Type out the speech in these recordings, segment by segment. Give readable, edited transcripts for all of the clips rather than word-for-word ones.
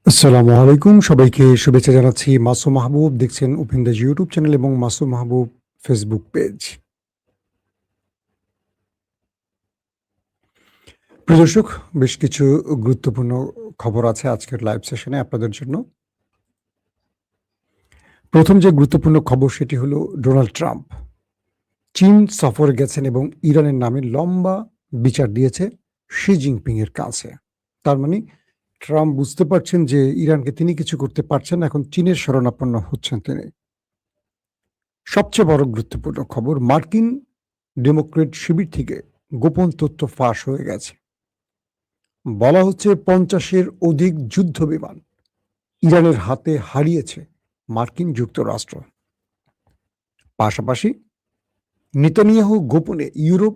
আসসালামু আলাইকুম, সবাইকে শুভেচ্ছা জানাচ্ছি। মাসুম মাহবুব দেখছেন ওপেন দ্য ইউটিউব চ্যানেল এবং মাসুম মাহবুব ফেসবুক পেজ। প্রিয় দর্শক, বেশ কিছু গুরুত্বপূর্ণ খবর আছে আজকের লাইভ সেশনে আপনাদের জন্য। প্রথম যে গুরুত্বপূর্ণ খবর সেটি হলো ডোনাল্ড ট্রাম্প চীন সফরে গেছেন এবং ইরানের নামে লম্বা বিচার দিয়েছে শি জিনপিং এর কাছে। তার মানে ট্রাম্প বুঝতে পারছেন যে ইরানকে তিনি কিছু করতে পারছেন না, এখন চীনের শরণাপন্ন হচ্ছেন তিনি। সবচেয়ে বড় গুরুত্বপূর্ণ খবর, মার্কিন ডেমোক্রেট শিবির থেকে গোপন তথ্য ফাঁস হয়ে গেছে। বলা হচ্ছে 50-এর অধিক যুদ্ধ বিমান ইরানের হাতে হারিয়েছে মার্কিন যুক্তরাষ্ট্র। পাশাপাশি নেতানিয়াহু গোপনে ইউরোপ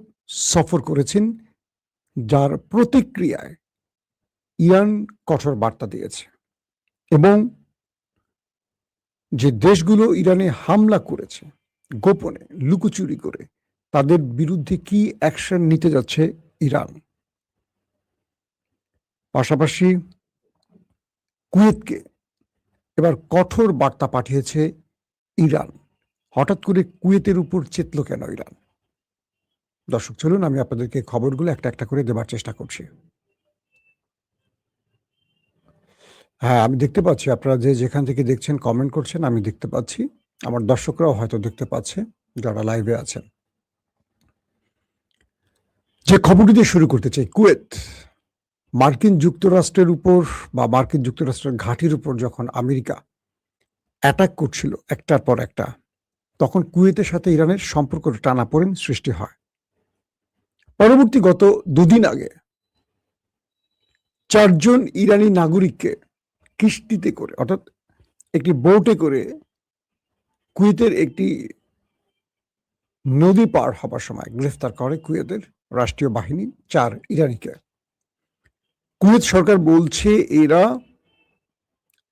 সফর করেছেন, যার প্রতিক্রিয়ায় ইরান কঠোর বার্তা দিয়েছে এবং যে দেশগুলো ইরানে হামলা করেছে গোপনে লুকোচুরি করে, তাদের বিরুদ্ধে কি অ্যাকশন নিতে যাচ্ছে ইরান। পাশাপাশি কুয়েতকে এবার কঠোর বার্তা পাঠিয়েছে ইরান। হঠাৎ করে কুয়েতের উপর চেতল কেন ইরান? দর্শক, চলুন আমি আপনাদেরকে খবরগুলো একটা একটা করে দেবার চেষ্টা করছি। হ্যাঁ, আমি দেখতে পাচ্ছি আপনারা যে যেখান থেকে দেখছেন, কমেন্ট করছেন, আমি দেখতে পাচ্ছি। আমার দর্শকরাও হয়তো দেখতে পাচ্ছে যারা লাইভে আছেন। যে খবরটি দিয়ে শুরু করতে চাই, কুয়েত মার্কিন যুক্তরাষ্ট্রের উপর বা মার্কিন যুক্তরাষ্ট্রের ঘাঁটির উপর যখন আমেরিকা অ্যাটাক করছিল একটার পর একটা, তখন কুয়েতের সাথে ইরানের সম্পর্ক টানাপোড়েন সৃষ্টি হয়। পরবর্তী গত দুদিন আগে 4 জন ইরানি নাগরিককে কিস্তিতে করে, অর্থাৎ একটি বোটে করে কুয়েতের একটি নদী পার হবার সময় গ্রেফতার করে কুয়েতের রাষ্ট্রীয় বাহিনী 4 ইরানিকে। কুয়েত সরকার বলছে এরা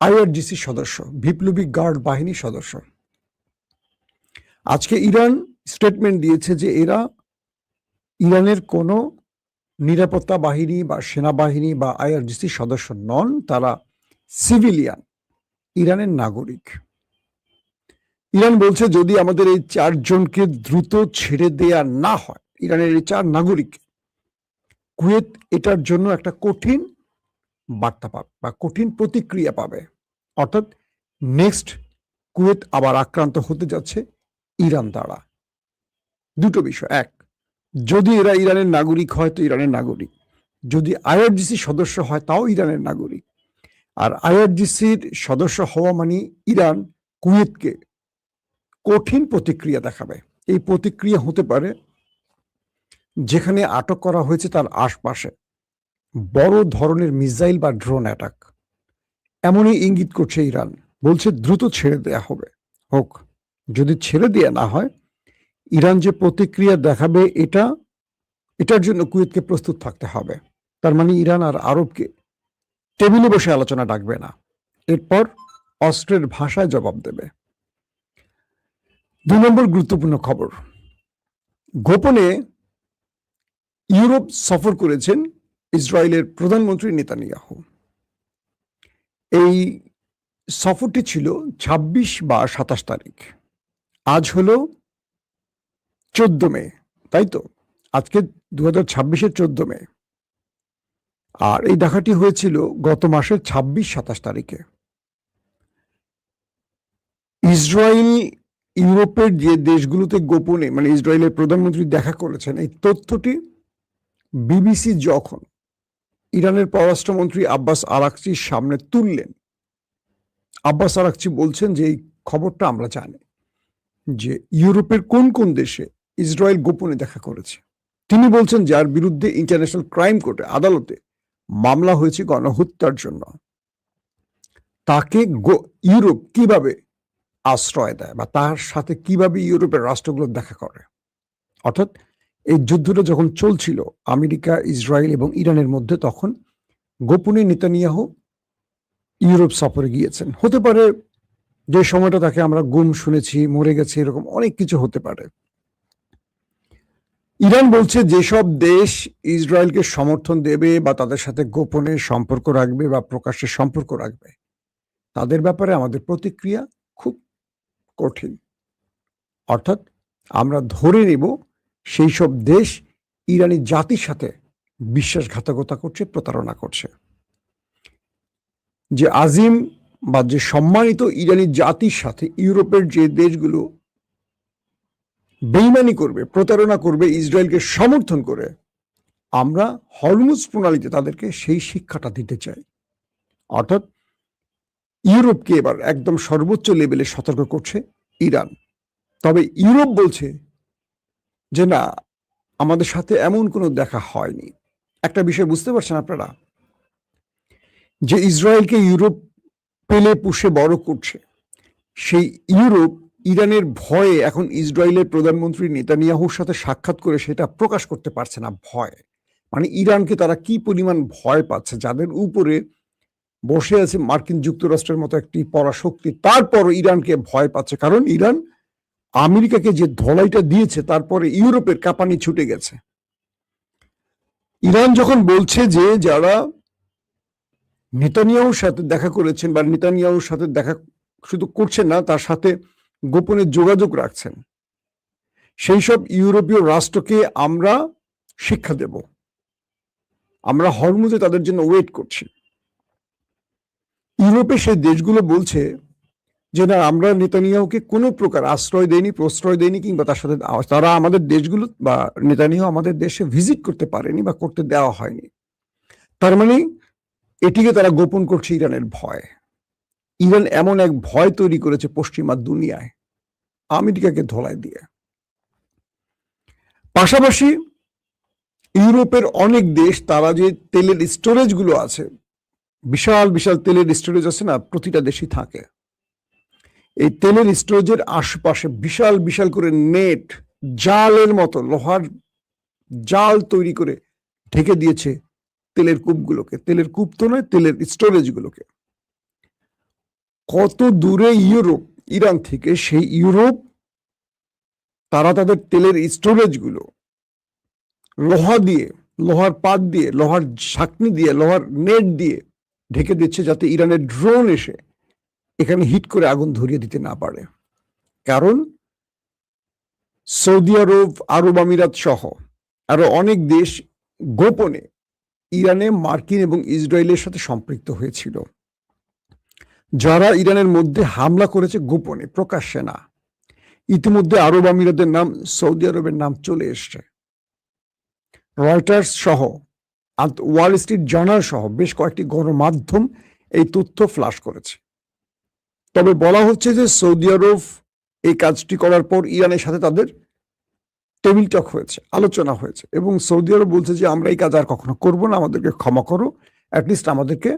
আইআরজিসি সদস্য, বিপ্লবী গার্ড বাহিনীর সদস্য। আজকে ইরান স্টেটমেন্ট দিয়েছে যে এরা ইরানের কোনো নিরাপত্তা বাহিনী বা সেনাবাহিনী বা আইআরজিসি সদস্য নন, তারা সিভিলিয়ান ইরানের নাগরিক। ইরান বলছে যদি আমাদের এই 4 জনকে দ্রুত ছেড়ে দেয়া না হয়, ইরানের এই 4 নাগরিক, কুয়েত এটার জন্য একটা কঠিন বার্তা পাবে বা কঠিন প্রতিক্রিয়া পাবে। অর্থাৎ নেক্সট কুয়েত আবার আক্রান্ত হতে যাচ্ছে ইরান দ্বারা। দুটো বিষয়, এক, যদি এরা ইরানের নাগরিক হয় তো ইরানের নাগরিক, যদি আইআরজিসি সদস্য হয় তাও ইরানের নাগরিক। আর আইআরজিসির সদস্য হওয়া মানে ইরান কুয়েতকে কঠিন প্রতিক্রিয়া দেখাবে। এই প্রতিক্রিয়া হতে পারে যেখানে আটক করা হয়েছে তার আশপাশে বড় ধরনের মিসাইল বা ড্রোন অ্যাটাক। এমনই ইঙ্গিত করছে ইরান, বলছে দ্রুত ছেড়ে দেয়া হবে, হোক। যদি ছেড়ে দেয়া না হয়, ইরান যে প্রতিক্রিয়া দেখাবে এটার জন্য কুয়েতকে প্রস্তুত থাকতে হবে। তার মানে ইরান আর আরবকে টেবিলে বসে আলোচনা ডাকবে না, এরপর অস্ত্রের ভাষায় জবাব দেবে। 2 নম্বর গুরুত্বপূর্ণ খবর, গোপনে ইউরোপ সফর করেছেন ইসরায়েলের প্রধানমন্ত্রী নেতানিয়াহু। এই সফরটি ছিল 26 বা 27 তারিখ। আজ হলো 14 মে, তাই তো? আজকে 2026-এর 14 মে। আর এই দেখাটি হয়েছিল গত মাসের 26-27 তারিখে। ইসরায়েল ইউরোপের যে দেশগুলোতে গোপনে, মানে ইসরায়েলের প্রধানমন্ত্রী দেখা করেছেন, এই তথ্যটি বিবিসি যখন ইরানের পররাষ্ট্রমন্ত্রী আব্বাস আরাকচির সামনে তুললেন, আব্বাস আরাকচি বলছেন যে এই খবরটা আমরা জানি যে ইউরোপের কোন কোন দেশে ইসরায়েল গোপনে দেখা করেছে। তিনি বলছেন যার বিরুদ্ধে ইন্টারন্যাশনাল ক্রাইম কোর্টে, আদালতে মামলা হয়েছে গণহত্যার জন্য, তাকে ইউরোপ কিভাবে আশ্রয় দেয় বা তার সাথে কিভাবে ইউরোপের রাষ্ট্রগুলো দেখা করে। অর্থাৎ এই যুদ্ধটা যখন চলছিল আমেরিকা, ইসরায়েল এবং ইরানের মধ্যে, তখন গোপনে নেতানিয়াহু ইউরোপ সফরে গিয়েছেন। হতে পারে যে সময়টা তাকে আমরা গুম শুনেছি, মরে গেছে, এরকম অনেক কিছু হতে পারে। ইরান বলছে যেসব দেশ ইসরায়েলকে সমর্থন দেবে বা তাদের সাথে গোপনে সম্পর্ক রাখবে বা প্রকাশ্যে সম্পর্ক রাখবে, তাদের ব্যাপারে আমাদের প্রতিক্রিয়া খুব কঠিন। অর্থাৎ আমরা ধরে নেব সেই সব দেশ ইরানি জাতির সাথে বিশ্বাসঘাতকতা করছে, প্রতারণা করছে। যে আজিম বা যে সম্মানিত ইরানি জাতির সাথে ইউরোপের যে দেশগুলো বেইমানি করবে, প্রতারণা করবে ইসরায়েলকে সমর্থন করে, আমরা হরমুজ প্রণালীতে তাদেরকে সেই শিক্ষাটা দিতে চাই। অর্থাৎ ইউরোপকে এবার একদম সর্বোচ্চ লেভেলে সতর্ক করছে ইরান। তবে ইউরোপ বলছে যে না, আমাদের সাথে এমন কোনো দেখা হয়নি। একটা বিষয় বুঝতে পারছেন আপনারা, যে ইসরায়েলকে ইউরোপ পেলে পুষে বড় করছে, সেই ইউরোপ ইরানের ভয়ে এখন ইসরায়েলের প্রধানমন্ত্রী নেতানিয়াহুর সাথে সাক্ষাৎ করে সেটা প্রকাশ করতে পারছে না। ভয় মানে ইরানকে তারা কি পরিমাণ ভয় পাচ্ছে, যাদের উপরে বসে আছে মার্কিন যুক্তরাষ্ট্রের মতো একটি পরাশক্তি, তারপরও ইরানকে ভয় পাচ্ছে। কারণ ইরান আমেরিকাকে যে ধলাইটা দিয়েছে, তারপরে ইউরোপের কাঁপানি ছুটে গেছে। ইরান যখন বলছে যে যারা নেতানিয়াহুর সাথে দেখা করেছেন বা নেতানিয়াহুর সাথে দেখা শুধু করছেন না, তার সাথে গোপনে যোগাযোগ রাখছেন, সেই সব ইউরোপীয় রাষ্ট্রকে আমরা শিক্ষা দেব, আমরা হরমুজে তাদের জন্য ওয়েট করছি। ইউরোপে সেই দেশগুলো বলছে যে না, আমরা নেতানিয়াহুকে কোনো প্রকার আশ্রয় দেয়নি, প্রশ্রয় দেয়নি, কিংবা তার সাথে তারা আমাদের দেশগুলো বা নেতানিয়াহু আমাদের দেশে ভিজিট করতে পারেনি বা করতে দেওয়া হয়নি। তার মানে এটিকে তারা গোপন করছে ইরানের ভয়। ইরান এমন এক ভয় তৈরি করেছে পশ্চিমা দুনিয়ায় আমেরিকাকে ধোলাই দিয়ে। পাশাপাশি ইউরোপের অনেক দেশ, তারা যে তেলের স্টোরেজ গুলো আছে, বিশাল বিশাল তেলের স্টোরেজ আছে না, প্রতিটা দেশই থাকে, এই তেলের স্টোরেজের আশেপাশে বিশাল বিশাল করে নেট, জালের মতো লোহার জাল তৈরি করে ঢেকে দিয়েছে তেলের কূপগুলোকে। তেলের কূপ তো নয়, তেলের স্টোরেজ গুলোকে। কত দূরে ইউরোপ ইরান থেকে, সেই ইউরোপ তারা তাদের তেলের স্টোরেজ গুলো লোহা দিয়ে, লোহার পাত দিয়ে, লোহার ছাকনি দিয়ে, লোহার নেট দিয়ে ঢেকে দিচ্ছে, যাতে ইরানের ড্রোন এসে এখানে হিট করে আগুন ধরিয়ে দিতে না পারে। কারণ সৌদি আরব, আরব আমিরাত সহ আরো অনেক দেশ গোপনে ইরানে মার্কিন এবং ইসরায়েলের সাথে সম্পৃক্ত হয়েছিল, যারা ইরানের মধ্যে হামলা করেছে গোপনে, প্রকাশ্যে না। ইতিমধ্যে আরব আমিরাতের নাম, সৌদি আরবের নাম চলে এসছে। রয়টার্স সহ, ওয়াল স্ট্রিট জার্নাল সহ বেশ কয়েকটি গণমাধ্যম এই তথ্য ফ্লাশ করেছে। তবে বলা হচ্ছে যে সৌদি আরব এই কাজটি করার পর ইরানের সাথে তাদের টেবিল টক হয়েছে, আলোচনা হয়েছে, এবং সৌদি আরব বলছে যে আমরা এই কাজ আর কখনো করবো না, আমাদেরকে ক্ষমা করো, অ্যাটলিস্ট আমাদেরকে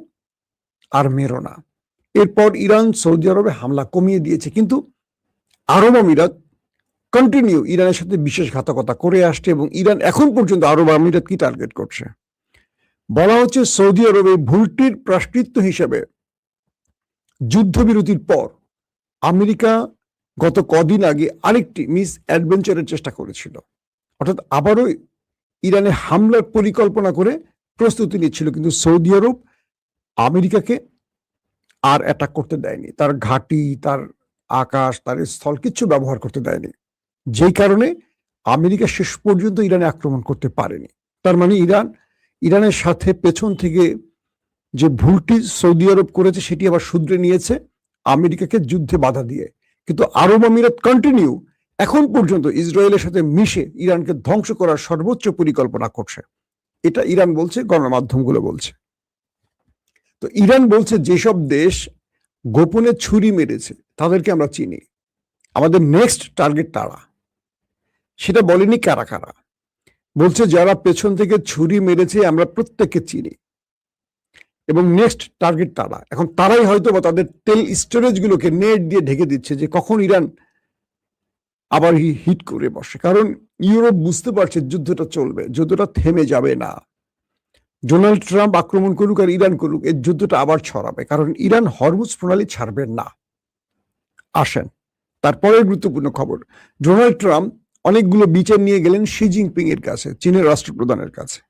আর মেরো না। এরপর ইরান সৌদি আরবে হামলা কমিয়ে দিয়েছে, কিন্তু আরব আমিরাত কন্টিনিউ ইরানের সাথে বিশ্বাসঘাতকতা করে আসছে, এবং ইরান এখন পর্যন্ত আরব আমিরাত কি টার্গেট করছে, বলা হচ্ছে সৌদি আরবে ভুলটির প্রায়শ্চিত্ত হিসেবে যুদ্ধবিরতির পর আমেরিকা গত কদিন আগে আরেকটি মিস অ্যাডভেঞ্চারের চেষ্টা করেছিল। অর্থাৎ আবারও ইরানে হামলার পরিকল্পনা করে প্রস্তুতি নিচ্ছিল, কিন্তু সৌদি আরব আমেরিকাকে আর অ্যাটাক করতে দেয়নি, তার ঘাঁটি, তার আকাশ, তার স্থল কিচ্ছু ব্যবহার করতে দেয়নি, যেই কারণে আমেরিকা শেষ পর্যন্ত ইরানে আক্রমণ করতে পারেনি। তার মানে ইরানের সাথে পেছন থেকে যে ভুলটি সৌদি আরব করেছে সেটি আবার শুধরে নিয়েছে আমেরিকাকে যুদ্ধে বাধা দিয়ে। কিন্তু আরব আমিরাত কন্টিনিউ এখন পর্যন্ত ইসরায়েলের সাথে মিশে ইরানকে ধ্বংস করার সর্বোচ্চ পরিকল্পনা করছে, এটা ইরান বলছে, গণমাধ্যমগুলো বলছে। তো ইরান বলছে যেসব দেশ গোপনে ছুরি মেরেছে তাদেরকে আমরা চিনি, আমাদের নেক্সট টার্গেট তারা। সেটা বলেনি কারা কারা, বলছে যারা পেছন থেকে ছুরি মেরেছে আমরা প্রত্যেককে চিনি, এবং নেক্সট টার্গেট তারা। এখন তারাই হয়তো বা তাদের তেল স্টোরেজ গুলোকে নেট দিয়ে ঢেকে দিচ্ছে, যে কখন ইরান আবার হিট করে বসে। কারণ ইউরোপ বুঝতে পারছে যুদ্ধটা চলবে, যুদ্ধটা থেমে যাবে না। ডোনাল্ড ট্রাম্প আক্রমণ করুক আর ইরান করুক, এই যুদ্ধটা আবার ছড়াবে, কারণ ইরান হরমুজ প্রণালী ছাড়বে না। আসেন তারপরে গুরুত্বপূর্ণ খবর, ডোনাল্ড ট্রাম্প অনেকগুলো বিচার নিয়ে গেলেন শি জিনপিং এর কাছে, চীনের রাষ্ট্রপ্রধানের কাছে।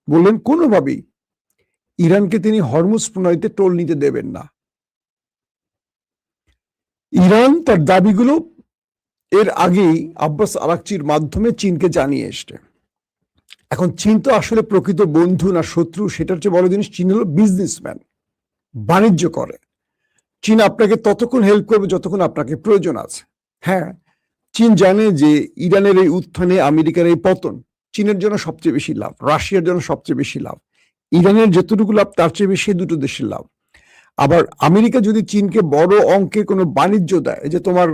বললেন কোনোভাবেই ইরানকে তিনি হরমুজ প্রণয়তে টোল নিতে দেবেন না। ইরান তার দাবিগুলো এর আগেই আব্বাস আরাকচির মাধ্যমে চীনকে জানিয়ে এসছে। এখন চীন তো আসলে প্রকৃত বন্ধু না শত্রু সেটার চেয়ে বড় জিনিস, চীন হলো বিজনেসম্যান, বাণিজ্য করে। চীন আপনাকে ততক্ষণ হেল্প করবে যতক্ষণ আপনাকে প্রয়োজন আছে। হ্যাঁ, চীন জানে যে ইরানের এই উত্থানে, আমেরিকার এই পতন চীনের জন্য সবচেয়ে বেশি লাভ, রাশিয়ার জন্য সবচেয়ে বেশি লাভ, ইরানের যতটুকু লাভ তার চেয়ে বেশি দুটো দেশের লাভ। আবার আমেরিকা যদি চীনকে বড় অঙ্কের কোনো বাণিজ্য দেয়, যে তোমার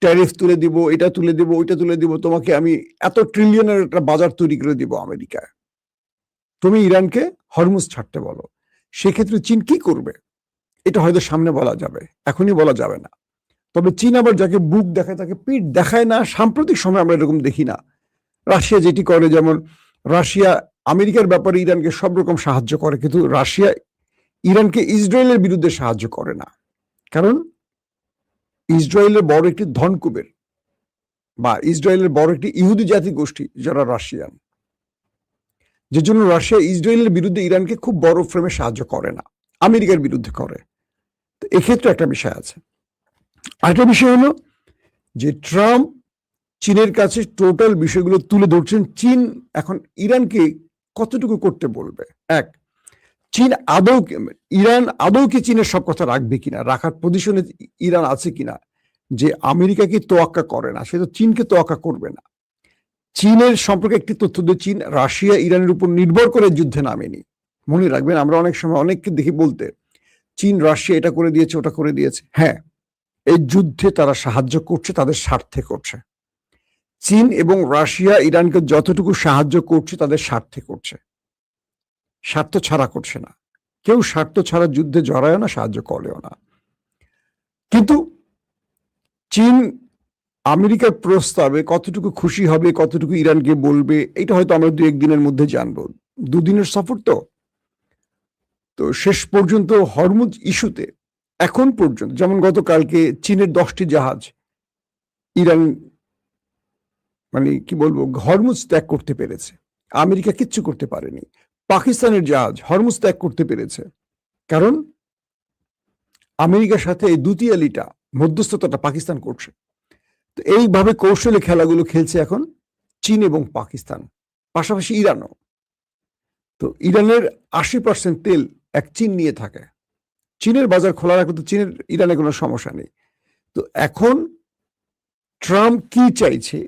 ট্যারিফ তুলে দিব, এটা তুলে দিব, ওইটা তুলে দিব, তোমাকে আমি এত ট্রিলিয়নের একটা বাজার তৈরি করে দিব আমেরিকায়, তুমি ইরানকে হরমুজ ছাড়তে বলো, সেক্ষেত্রে চীন কি করবে এটা হয়তো সামনে বলা যাবে, এখনই বলা যাবে না। তবে চীন আবার যাকে বুক দেখায় তাকে পিঠ দেখায় না। সাম্প্রতিক সময় আমরা এরকম দেখি না। রাশিয়া যেটি করে, যেমন রাশিয়া আমেরিকার ব্যাপারে ইরানকে সব রকম সাহায্য করে, কিন্তু রাশিয়া ইরানকে ইসরায়েলের বিরুদ্ধে সাহায্য করে না। কারণ ইসরায়েলের বড় একটি ধনকুবের বা ইসরায়েলের বড় একটি ইহুদি জাতি গোষ্ঠী যারা রাশিয়ান, যে জন্য রাশিয়া ইসরায়েলের বিরুদ্ধে ইরানকে খুব বড় ফ্রেমে সাহায্য করে না, আমেরিকার বিরুদ্ধে করে। তো এক্ষেত্রে একটা বিষয় আছে। আরেকটা বিষয় হলো যে ট্রাম্প চীনের কাছে টোটাল বিষয়গুলো তুলে ধরছেন। চীন এখন ইরানকে কতটুকু করতে বলবে। এক, চীন আদৌ, ইরান আদৌ কি চীনের সব কথা রাখবে কিনা, রাখার পজিশনে ইরান আছে কিনা, যে আমেরিকাকে তোয়াক্কা করে না সে তো চীনকে তোয়াক্কা করবে না। চীনের সম্পর্কে একটি তথ্য দিয়ে, চীন রাশিয়া ইরানের উপর নির্ভর করে যুদ্ধে নামেনি। মনে রাখবেন, আমরা অনেক সময় অনেককে দেখি বলতে চীন রাশিয়া এটা করে দিয়েছে, ওটা করে দিয়েছে। হ্যাঁ, এই যুদ্ধে তারা সাহায্য করছে, তাদের স্বার্থে করছে। চীন এবং রাশিয়া ইরানকে যতটুকু সাহায্য করছে তাদের স্বার্থে করছে, স্বার্থ ছাড়া করছে না। কেউ স্বার্থ ছাড়া যুদ্ধে জড়ায় না, সাহায্য করেও না। কিন্তু চীন আমেরিকার প্রস্তাবে কতটুকু খুশি হবে, কতটুকু ইরানকে বলবে, এটা হয়তো আমরা 2-1 দিনের মধ্যে জানবো। 2 দিনের সফর তো শেষ পর্যন্ত হরমুজ ইস্যুতে এখন পর্যন্ত, যেমন গতকালকে চীনের 10টি জাহাজ ইরান মানে কি বলবো হরমুজ ত্যাগ করতে পেরেছে, আমেরিকা কিচ্ছু করতে পারেনি। পাকিস্তানের জাহাজ হরমুজ ত্যাগ করতে পেরেছে, কারণ আমেরিকার সাথে এই দুতিয়ালিটা, মধ্যস্থতাটা পাকিস্তান করছে। তো এইভাবে কৌশলে খেলাগুলো খেলছে এখন চীন এবং পাকিস্তান, পাশাপাশি ইরানও। তো ইরানের 80% তেল এক চীন নিয়ে থাকে। চীনের বাজার খোলা রাখলে তো চীনের ইরানে কোনো সমস্যা নেই। তো এখন ট্রাম্প কি চাইছে,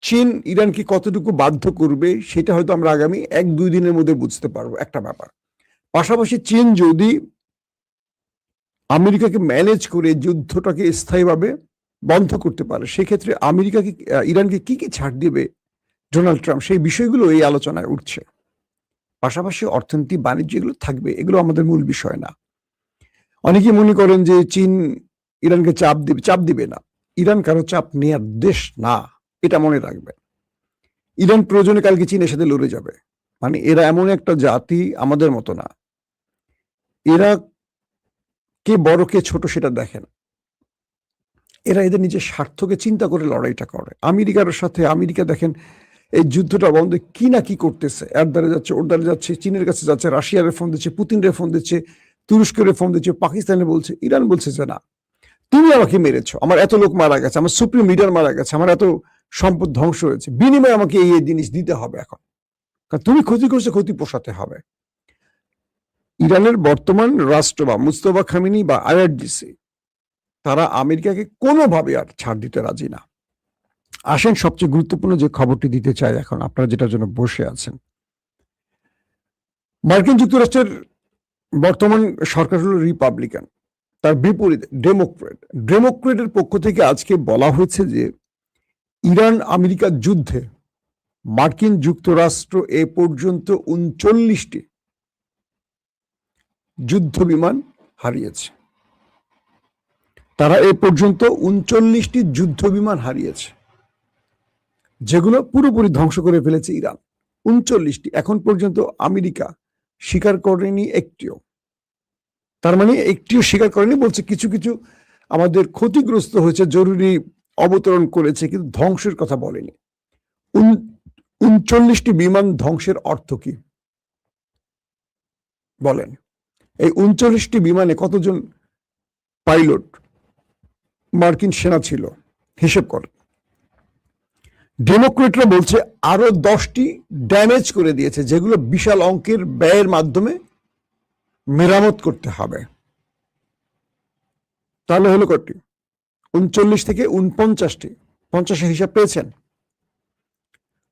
চীন ইরানকে কতটুকু বাধ্য করবে, সেটা হয়তো আমরা আগামী 1-2 দিনের মধ্যে বুঝতে পারবো, একটা ব্যাপার। পাশাপাশি চীন যদি আমেরিকাকে ম্যানেজ করে যুদ্ধটাকে স্থায়ীভাবে বন্ধ করতে পারে, সেক্ষেত্রে আমেরিকাকে, ইরানকে কি কি ছাড় দিবে ডোনাল্ড ট্রাম্প, সেই বিষয়গুলো এই আলোচনায় উঠছে। পাশাপাশি অর্থনীতি, বাণিজ্য এগুলো থাকবে, এগুলো আমাদের মূল বিষয় না। অনেকে মনে করেন যে চীন ইরানকে চাপ দিবে না। ইরান কারো চাপ নেয়ার দেশ না, এটা মনে রাখবেন। ইরান প্রয়োজনে কালকে চীনের সাথে লড়ে যাবে। মানে এরা এমন একটা জাতি, আমাদের মতো না। এরা কে বড় কে ছোট সেটা দেখে না। এরা এদের নিজের স্বার্থকে চিন্তা করে লড়াইটা করে। আমেরিকার সাথে আমেরিকা দেখেন এই যুদ্ধটা বন্ধে কি না কি করতেছে, এর দ্বারা যাচ্ছে, ওর দ্বারা যাচ্ছে, চীনের কাছে যাচ্ছে, রাশিয়ার ফোন দিচ্ছে, পুতিনের ফোন দিচ্ছে, তুরস্কের ফোন দিচ্ছে, পাকিস্তানে বলছে। ইরান বলছে যে না, তুমি আমাকে মেরেছো, আমার এত লোক মারা গেছে, আমার সুপ্রিম লিডার মারা গেছে, আমার এত সম্পদ ধ্বংস হয়েছে, বিনিময়ে আমাকে এই জিনিস দিতে হবে। এখন কারণ তুমি ক্ষতি করছো, ক্ষতি পোষাতে হবে। ইরানের বর্তমান রাষ্ট্র বা মুস্তফা খামেনি বা আইআরজিসি, তারা আমেরিকাকে কোনোভাবে আর ছাড় দিতে রাজি না। আসেন সবচেয়ে গুরুত্বপূর্ণ যে খবরটি দিতে চাই এখন, আপনারা যেটার জন্য বসে আছেন। মার্কিন যুক্তরাষ্ট্রের বর্তমান সরকার হলো রিপাবলিকান, তার বিপরীতে ডেমোক্রেটের পক্ষ থেকে আজকে বলা হয়েছে যে ইরান আমেরিকার যুদ্ধে মার্কিন যুক্তরাষ্ট্র এ পর্যন্ত 39টি যুদ্ধ বিমান হারিয়েছে। তারা এ পর্যন্ত 39টি যুদ্ধ বিমান হারিয়েছে, যেগুলো পুরোপুরি ধ্বংস করে ফেলেছে ইরান। 39টি। এখন পর্যন্ত আমেরিকা স্বীকার করেনি একটিও। তার মানে একটিও স্বীকার করেনি, বলছে কিছু কিছু আমাদের ক্ষতিগ্রস্ত হয়েছে, জরুরি অবতরণ করেছে, কিন্তু ধ্বংসের কথা বলেনি। 39টি বিমান ধ্বংসের অর্থ কি বলেন? এই 39টি বিমানে কতজন পাইলট মার্কিন সেনা ছিল হিসেব করেন। ডেমোক্রেটরা বলছে আরো 10টি ড্যামেজ করে দিয়েছে, যেগুলো বিশাল অঙ্কের ব্যয়ের মাধ্যমে মেরামত করতে হবে। তাহলে হলো কটি? 39 থেকে 49টি। 50 হিসাব পেয়েছেন?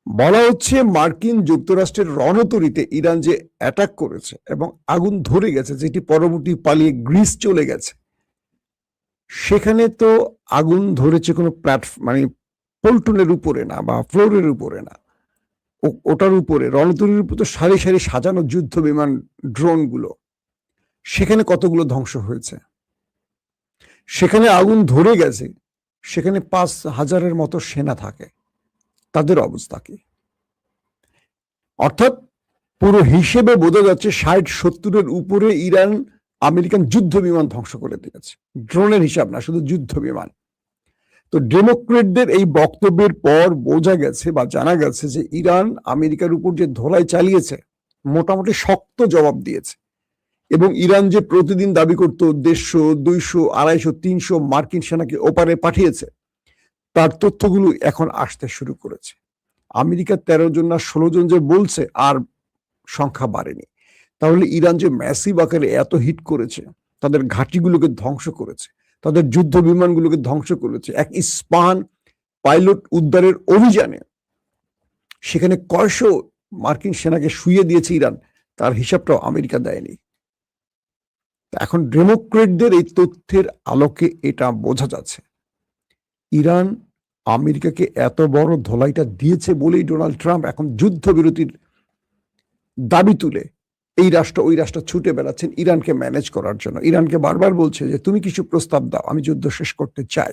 বলা হচ্ছে মার্কিন যুক্তরাষ্ট্রের রণতরীতে ইরান যে অ্যাটাক করেছে এবং আগুন ধরে গেছে, যেটি পরবর্তী পালিয়ে গ্রিস চলে গেছে, সেখানে তো আগুন ধরেছে কোনো মানে পল্টনের উপরে না বা ফ্লোরের উপরে না, ওটার উপরে রণতরীর উপর তো সারি সারি সাজানো যুদ্ধ বিমান ড্রোনগুলো, সেখানে কতগুলো ধ্বংস হয়েছে। সেখানে আগুন ধরে গেছে, সেখানে 5,000-এর মতো সেনা থাকে, তাদের অবস্থা কি? অর্থাৎ পুরো হিসেবে বোঝা যাচ্ছে 60-70-এর উপরে ইরান আমেরিকান যুদ্ধ বিমান ধ্বংস করে দিয়েছে, ড্রোনের হিসাব না, শুধু যুদ্ধ বিমান। তো ডেমোক্রেটদের এই বক্তব্যের পর বোঝা গেছে বা জানা গেছে যে ইরান আমেরিকার উপর যে ধোলাই চালিয়েছে, মোটামুটি শক্ত জবাব দিয়েছে। এবং ইরান যে প্রতিদিন দাবি করত 150, 200, 250, 300 মার্কিন সেনাকে ওপারে পাঠিয়েছে, তার তথ্যগুলো এখন আসতে শুরু করেছে। আমেরিকা 13 জন না 16 জন যে বলছে, আর সংখ্যা বাড়েনি। তাহলে ইরান যে ম্যাসিভ আকারে এত হিট করেছে, তাদের ঘাঁটিগুলোকে ধ্বংস করেছে, তাদের যুদ্ধ বিমানগুলোকে ধ্বংস করেছে, এক ইস্পাহান পাইলট উদ্ধারের অভিযানে সেখানে কয়শো মার্কিন সেনাকে শুইয়ে দিয়েছে ইরান, তার হিসাবটাও আমেরিকা দেয়নি। এখন ডেমোক্রেটদের এই তথ্যের আলোকে এটা বোঝা যাচ্ছে, ইরান আমেরিকাকে এত বড় ধোলাইটা দিয়েছে বলেই ডোনাল্ড ট্রাম্প এখন যুদ্ধবিরতির দাবি তুলে এই রাষ্ট্র ওই রাষ্ট্র ছুটে বেড়াচ্ছেন ইরানকে ম্যানেজ করার জন্য। ইরানকে বারবার বলছে যে তুমি কিছু প্রস্তাব দাও, আমি যুদ্ধ শেষ করতে চাই।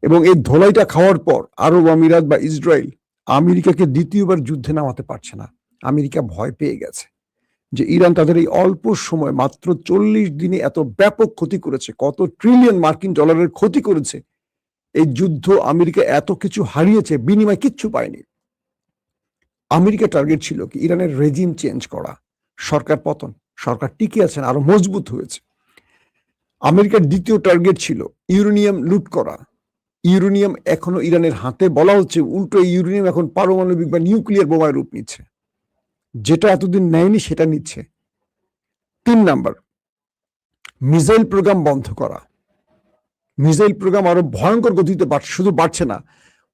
এবং এই ধোলাইটা খাওয়ার পর আরব আমিরাত বা ইসরায়েল আমেরিকাকে দ্বিতীয়বার যুদ্ধে নামাতে পারছে না। আমেরিকা ভয় পেয়ে গেছে যে ইরান তাদের এই অল্প সময়, মাত্র 40 দিনে এত ব্যাপক ক্ষতি করেছে, কত ট্রিলিয়ন মার্কিন ডলারের ক্ষতি করেছে। এই যুদ্ধ আমেরিকা এত কিছু হারিয়েছে, বিনিময় কিচ্ছু পায়নি। আমেরিকা টার্গেট ছিল কি? ইরানের রেজিম চেঞ্জ করা, সরকার পতন। সরকার টিকে আছেন, আরো মজবুত হয়েছে। আমেরিকার দ্বিতীয় টার্গেট ছিল ইউরেনিয়াম লুট করা। ইউরেনিয়াম এখনো ইরানের হাতে, বলা হচ্ছে উল্টো ইউরেনিয়াম এখন পারমাণবিক বা নিউক্লিয়ার বোমায় রূপ নিচ্ছে, যেটা এতদিন নেয়নি সেটা নিচ্ছে। 3 নাম্বার, মিসাইল প্রোগ্রাম বন্ধ করা। মিসাইল প্রোগ্রাম আরো ভয়ঙ্কর গতিতে শুধু বাড়ছে না,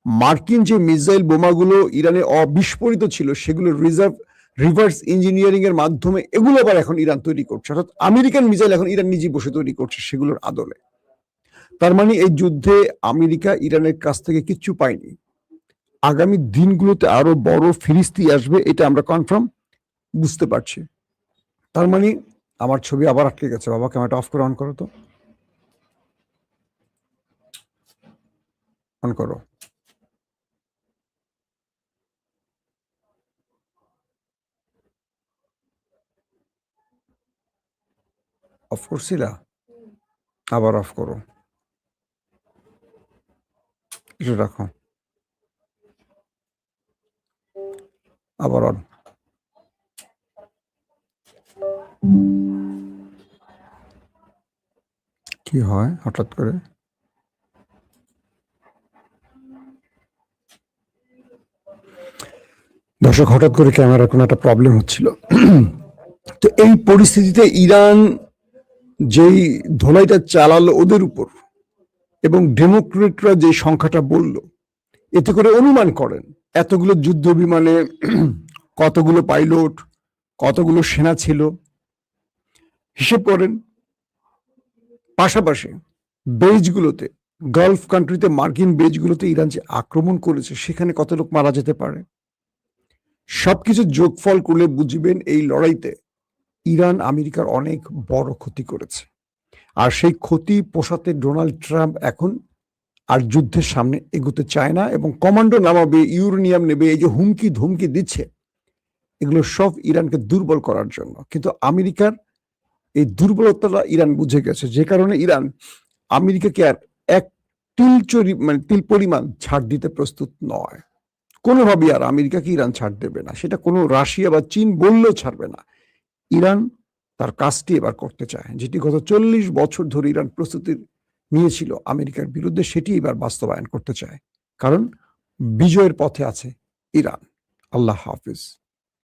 মার্কিন যে মিসাইল বোমাগুলো ইরানে অবিস্ফোরিত ছিল, সেগুলো রিভার্স ইঞ্জিনিয়ারিং এর মাধ্যমে এগুলো আবার এখন ইরান তৈরি করছে। অর্থাৎ আমেরিকান মিসাইল এখন ইরান নিজে বসে তৈরি করছে সেগুলোর আদলে। তার মানে এই যুদ্ধে আমেরিকা ইরানের কাছ থেকে কিচ্ছু পায়নি। আগামী দিনগুলোতে আরো বড় ফিরিস্তি আসবে, এটা আমরা কনফার্ম বুঝতে পারছি। তার মানে আমার ছবি আবার আটকে গেছে। বাবা, ক্যামেরাটা অফ করে অন করো তো, অন করো। অফ করছিলা, আবার অফ করো, একটু রাখো, আবার অন। কি হয় হঠাৎ করে? দর্শক, হঠাৎ করে ক্যামেরার কোনো একটা প্রবলেম হচ্ছিল। তো এই পরিস্থিতিতে ইরান যেই ধোলাইটা চালালো ওদের উপর, এবং ডেমোক্রেটরা যে সংখ্যাটা বলল, এতে করে অনুমান করেন এতগুলো যুদ্ধ বিমানে কতগুলো পাইলট, কতগুলো সেনা ছিল, হিসেব করেন। পাশাপাশি বেজগুলোতে, গালফ কান্ট্রিতে মার্কিন বেজগুলোতে ইরান যে আক্রমণ করেছে, সেখানে কত লোক মারা যেতে পারে, সবকিছু যোগফল করলে বুঝবেন এই লড়াইতে ইরান আমেরিকার অনেক বড় ক্ষতি করেছে। আর সেই ক্ষতি পোষাতে ডোনাল্ড ট্রাম্প এখন আর যুদ্ধের সামনে এগোতে চায় না, এবং কমান্ডো নামাবে, ইউরেনিয়াম নেবে, এই যে হুমকি ধুমকি দিচ্ছে, এগুলো সব ইরানকে দুর্বল করার জন্য। কিন্তু আমেরিকার এই দুর্বলতাটা ইরান বুঝে গেছে, যে কারণে ইরান আমেরিকাকে আর এক তিল পরিমাণ ছাড় দিতে প্রস্তুত নয়। কোনোভাবেই আর আমেরিকাকে ইরান ছাড় দেবে না, সেটা কোনো রাশিয়া বা চীন বললেও ছাড়বে না। ইরান তার কাজটি এবার করতে চায়, যেটি গত 40 বছর ধরে ইরান প্রস্তুতি নিয়েছিল আমেরিকার বিরুদ্ধে, সেটি এবার বাস্তবায়ন করতে চায়, কারণ বিজয়ের পথে আছে ইরান। আল্লাহ হাফিজ।